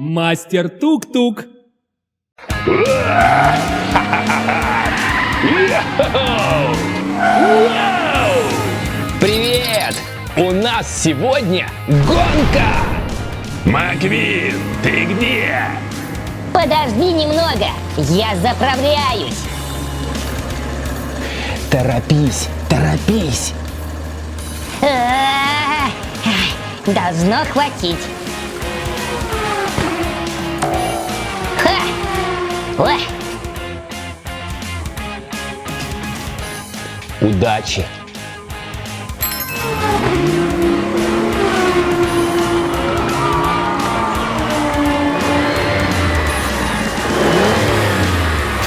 Мастер Тук-Тук. Привет! У нас сегодня гонка! Маквин, ты где? Подожди немного, я заправляюсь. Торопись, торопись! Должно хватить. Ха! Ой. Удачи!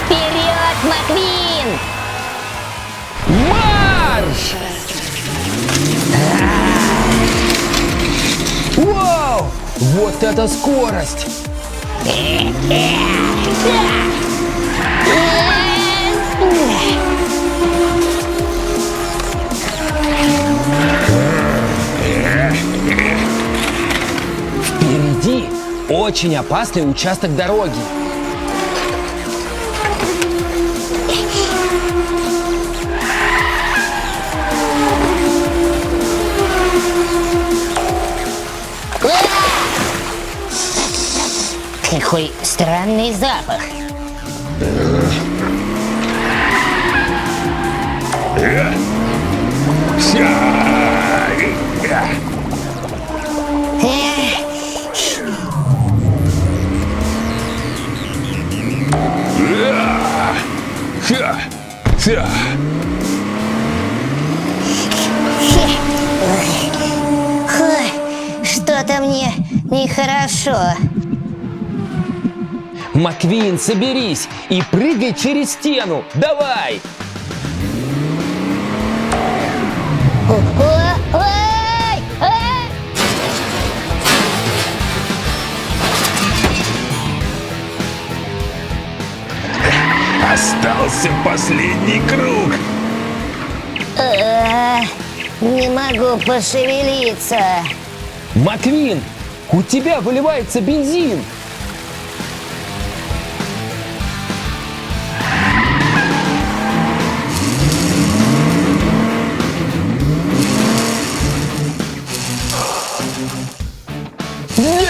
Вперед, Маквин! Марш! Вау! Вот это скорость! Впереди очень опасный участок дороги. Какой странный запах. Что-то мне нехорошо. Маквин, соберись и прыгай через стену. Давай! Ой! Остался последний круг. Не могу пошевелиться. Маквин, у тебя выливается бензин. Нет!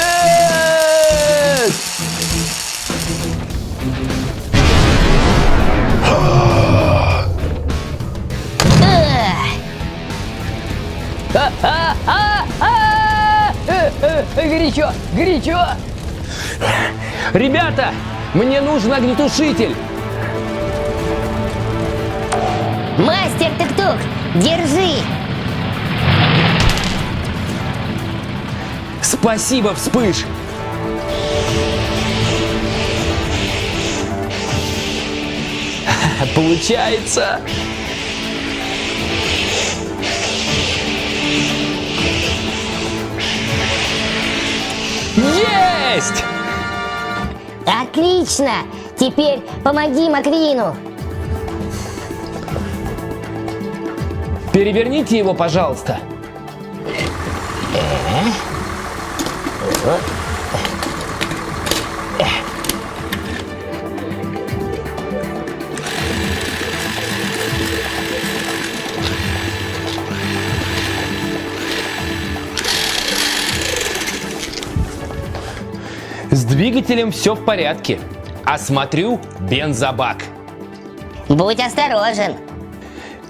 Горячо, горячо! Ребята, мне нужен огнетушитель. Мастер Тук-Тук, держи. Спасибо, Вспыш. Получается. Есть! Отлично! Теперь помоги Маквину. Переверните его, пожалуйста. С двигателем все в порядке. Осмотрю бензобак. Будь осторожен.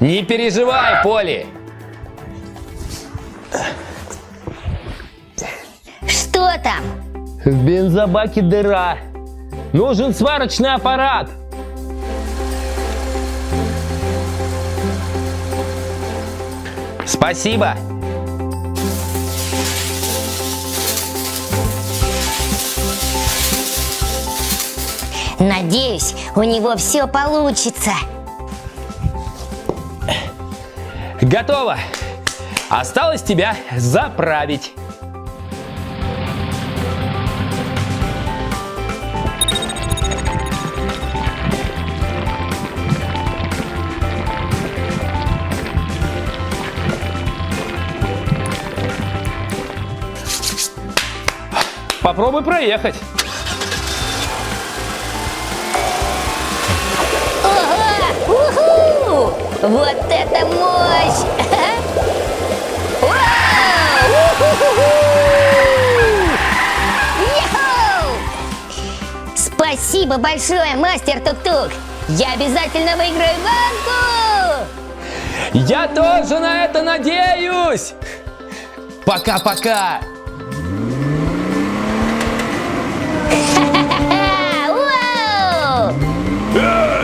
Не переживай, Поли. Что там? В бензобаке дыра. Нужен сварочный аппарат. Спасибо. Надеюсь, у него все получится. Готово. Осталось тебя заправить. Попробуй проехать. Ого! Уху! Вот это мощь! Вау! Уху-ху-ху! Йоу! Спасибо большое, мастер Тук-Тук! Я обязательно выиграю гонку! Я тоже на это надеюсь. Пока-пока. Ха-ха-ха! Вау!